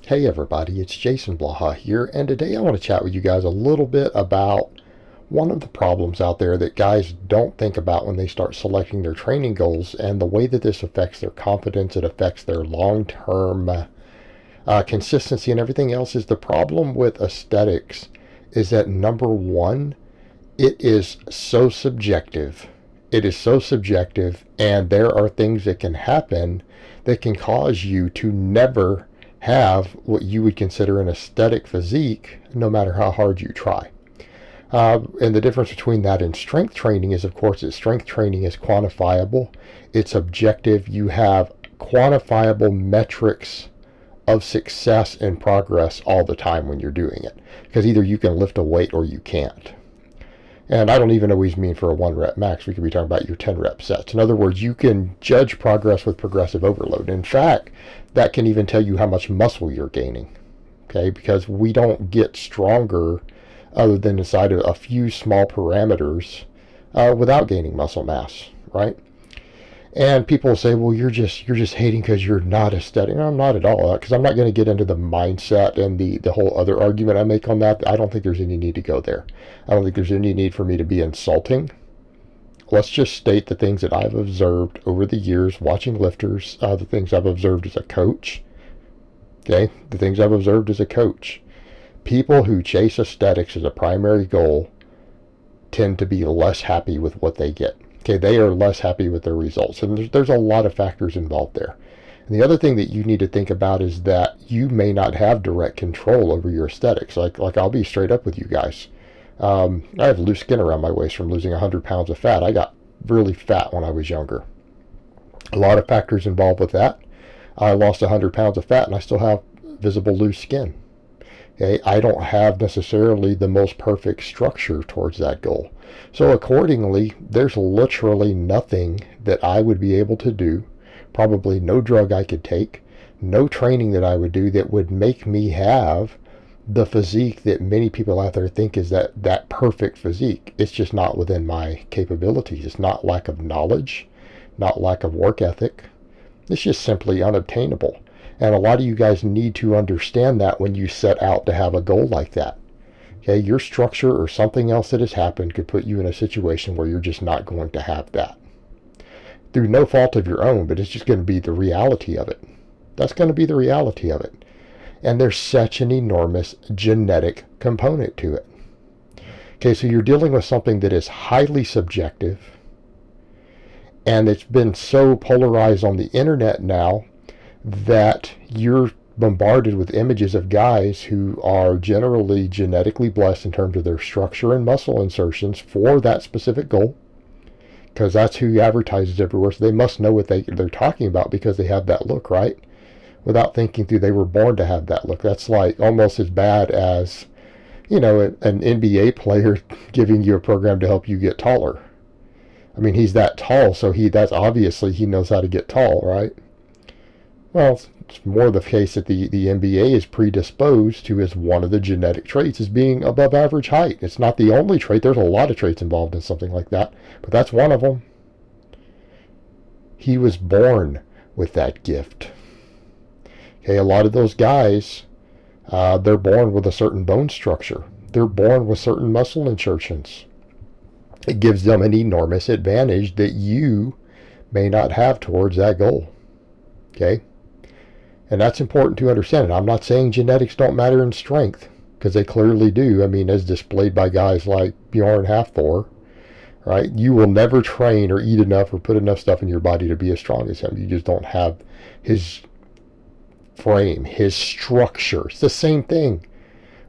Hey everybody, it's Jason Blaha here, and today I want to chat with you guys a little bit about one of the problems out there that guys don't think about when they start selecting their training goals and the way that this affects their confidence, it affects their long-term consistency and everything else. Is the problem with aesthetics is that number one, it is so subjective. It is so subjective, and there are things that can happen that can cause you to never have what you would consider an aesthetic physique, no matter how hard you try. And the difference between that and strength training is, of course, that strength training is quantifiable. It's objective. You have quantifiable metrics of success and progress all the time when you're doing it. Because either you can lift a weight or you can't. And I don't even always mean for a 1 rep max. We could be talking about your 10 rep sets. In other words, you can judge progress with progressive overload. In fact, that can even tell you how much muscle you're gaining. Okay, because we don't get stronger other than inside of a few small parameters without gaining muscle mass, right? And people say, well, you're just hating because you're not aesthetic. No, I'm not at all, because I'm not going to get into the mindset and the whole other argument I make on that. I don't think there's any need to go there. I don't think there's any need for me to be insulting. Let's just state the things that I've observed over the years watching lifters, the things I've observed as a coach. Okay, the things I've observed as a coach. People who chase aesthetics as a primary goal tend to be less happy with what they get. Okay, they are less happy with their results. And there's a lot of factors involved there. And the other thing that you need to think about is that you may not have direct control over your aesthetics. Like I'll be straight up with you guys. I have loose skin around my waist from losing 100 pounds of fat. I got really fat when I was younger. A lot of factors involved with that. I lost 100 pounds of fat and I still have visible loose skin. Okay, I don't have necessarily the most perfect structure towards that goal. So accordingly, there's literally nothing that I would be able to do, probably no drug I could take, no training that I would do that would make me have the physique that many people out there think is that perfect physique. It's just not within my capabilities. It's not lack of knowledge, not lack of work ethic. It's just simply unobtainable. And a lot of you guys need to understand that when you set out to have a goal like that. Okay, your structure or something else that has happened could put you in a situation where you're just not going to have that. Through no fault of your own, but it's just going to be the reality of it. That's going to be the reality of it. And there's such an enormous genetic component to it. Okay, so you're dealing with something that is highly subjective, and it's been so polarized on the internet now that you're bombarded with images of guys who are generally genetically blessed in terms of their structure and muscle insertions for that specific goal, because that's who advertises everywhere. So they must know what they're talking about because they have that look, right? Without thinking through, they were born to have that look. That's like almost as bad as, an NBA player giving you a program to help you get taller. I mean, he's that tall, so that's obviously he knows how to get tall, right? Well, it's more the case that the NBA is predisposed to as one of the genetic traits as being above average height. It's not the only trait. There's a lot of traits involved in something like that, but that's one of them. He was born with that gift. Okay, a lot of those guys, they're born with a certain bone structure. They're born with certain muscle insertions. It gives them an enormous advantage that you may not have towards that goal. Okay? And that's important to understand. And I'm not saying genetics don't matter in strength, because they clearly do. I mean, as displayed by guys like Bjorn Hafthor, right? You will never train or eat enough or put enough stuff in your body to be as strong as him. You just don't have his frame, his structure. It's the same thing,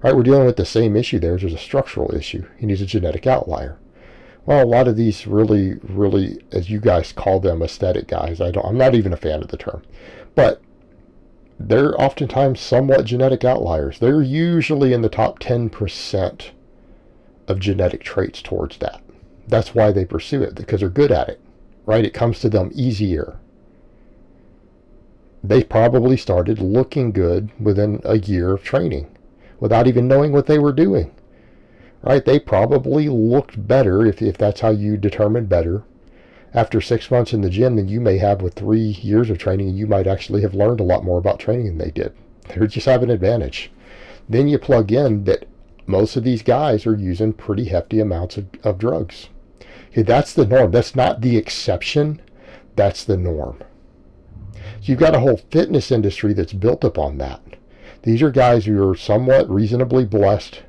right? We're dealing with the same issue there. There's a structural issue. He needs a genetic outlier. Well, a lot of these really, as you guys call them, aesthetic guys, I'm not even a fan of the term, but they're oftentimes somewhat genetic outliers. They're usually in the top 10% of genetic traits towards that. That's why they pursue it, because they're good at it, right? It comes to them easier. They probably started looking good within a year of training without even knowing what they were doing, right? They probably looked better, if that's how you determine better, after 6 months in the gym than you may have with 3 years of training, and you might actually have learned a lot more about training than they did. They just have an advantage. Then you plug in that most of these guys are using pretty hefty amounts of drugs. Okay, that's the norm. That's not the exception. That's the norm. So you've got a whole fitness industry that's built upon that. These are guys who are somewhat reasonably blessed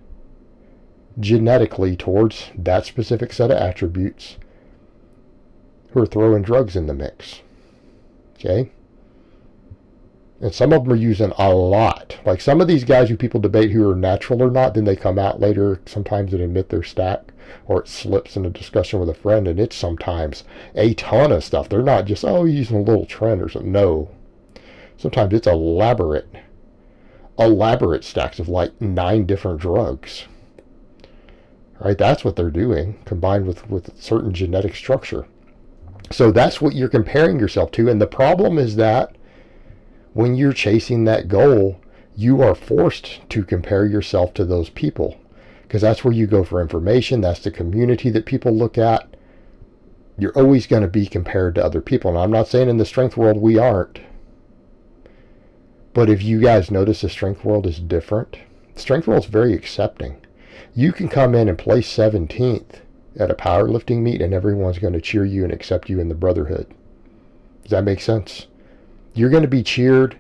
genetically towards that specific set of attributes, who are throwing drugs in the mix. Okay? And some of them are using a lot. Like some of these guys who people debate who are natural or not, then they come out later sometimes and admit their stack, or it slips in a discussion with a friend, and it's sometimes a ton of stuff. They're not just, oh, using a little trend or something. No. Sometimes it's elaborate stacks of like 9 different drugs. Right? That's what they're doing, combined with certain genetic structure. So that's what you're comparing yourself to. And the problem is that when you're chasing that goal, you are forced to compare yourself to those people, because that's where you go for information. That's the community that people look at. You're always going to be compared to other people. And I'm not saying in the strength world we aren't. But if you guys notice, the strength world is different. The strength world is very accepting. You can come in and place 17th at a powerlifting meet and everyone's going to cheer you and accept you in the brotherhood. Does that make sense? You're going to be cheered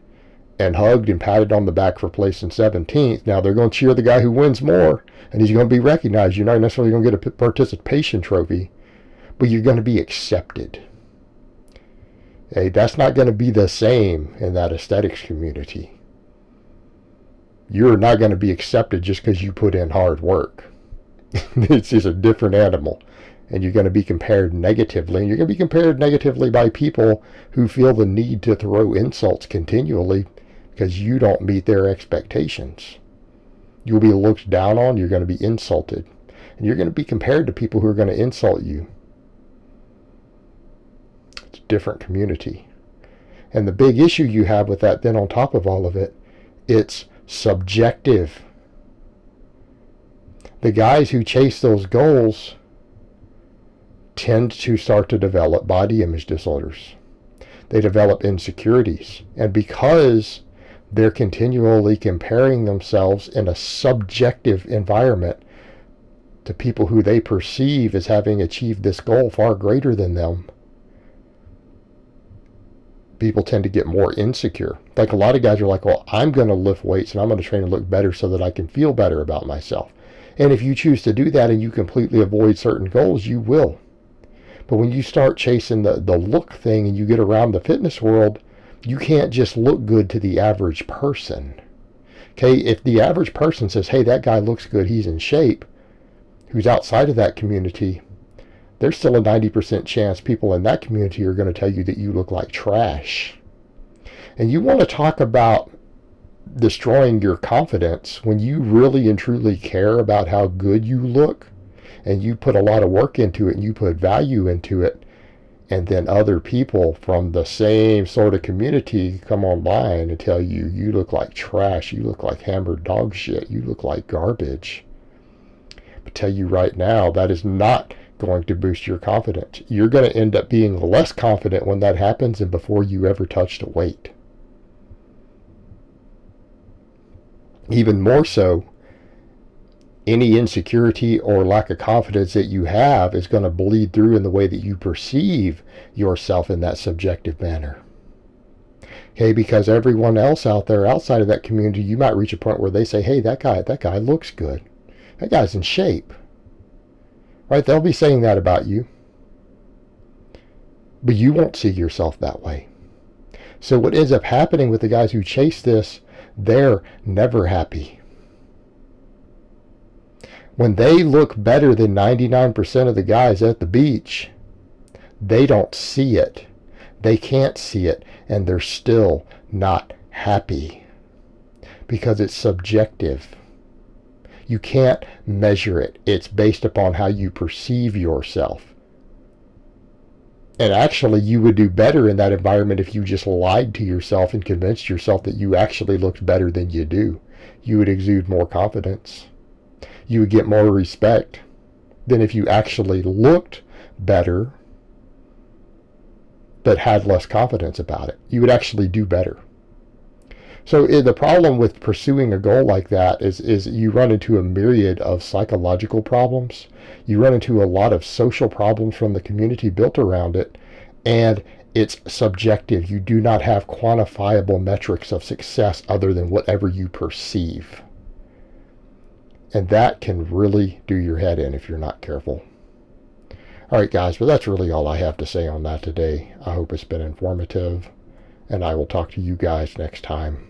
and hugged and patted on the back for placing 17th. Now they're going to cheer the guy who wins more, and he's going to be recognized. You're not necessarily going to get a participation trophy, but you're going to be accepted. Hey, that's not going to be the same in that aesthetics community. You're not going to be accepted just because you put in hard work. It's just a different animal. And you're going to be compared negatively. And you're going to be compared negatively by people who feel the need to throw insults continually because you don't meet their expectations. You'll be looked down on. You're going to be insulted. And you're going to be compared to people who are going to insult you. It's a different community. And the big issue you have with that, then on top of all of it, it's subjective. The guys who chase those goals tend to start to develop body image disorders. They develop insecurities. And because they're continually comparing themselves in a subjective environment to people who they perceive as having achieved this goal far greater than them, people tend to get more insecure. Like a lot of guys are like, well, I'm going to lift weights and I'm going to train and look better so that I can feel better about myself. And if you choose to do that and you completely avoid certain goals, you will. But when you start chasing the look thing and you get around the fitness world, you can't just look good to the average person. Okay, if the average person says, hey, that guy looks good, he's in shape, who's outside of that community, there's still a 90% chance people in that community are going to tell you that you look like trash. And you want to talk about destroying your confidence when you really and truly care about how good you look and you put a lot of work into it and you put value into it, and then other people from the same sort of community come online and tell you, you look like trash, you look like hammered dog shit, you look like garbage. But tell you right now, that is not going to boost your confidence. You're going to end up being less confident when that happens than before you ever touched a weight. Even more so, any insecurity or lack of confidence that you have is going to bleed through in the way that you perceive yourself in that subjective manner. Okay, because everyone else out there outside of that community, you might reach a point where they say, hey, that guy looks good. That guy's in shape. Right? They'll be saying that about you. But you won't see yourself that way. So what ends up happening with the guys who chase this, they're never happy. When they look better than 99% of the guys at the beach, they don't see it. They can't see it, and they're still not happy because it's subjective. You can't measure it. It's based upon how you perceive yourself. And actually, you would do better in that environment if you just lied to yourself and convinced yourself that you actually looked better than you do. You would exude more confidence. You would get more respect than if you actually looked better but had less confidence about it. You would actually do better. So the problem with pursuing a goal like that is you run into a myriad of psychological problems. You run into a lot of social problems from the community built around it, and it's subjective. You do not have quantifiable metrics of success other than whatever you perceive. And that can really do your head in if you're not careful. All right, guys, but that's really all I have to say on that today. I hope it's been informative, and I will talk to you guys next time.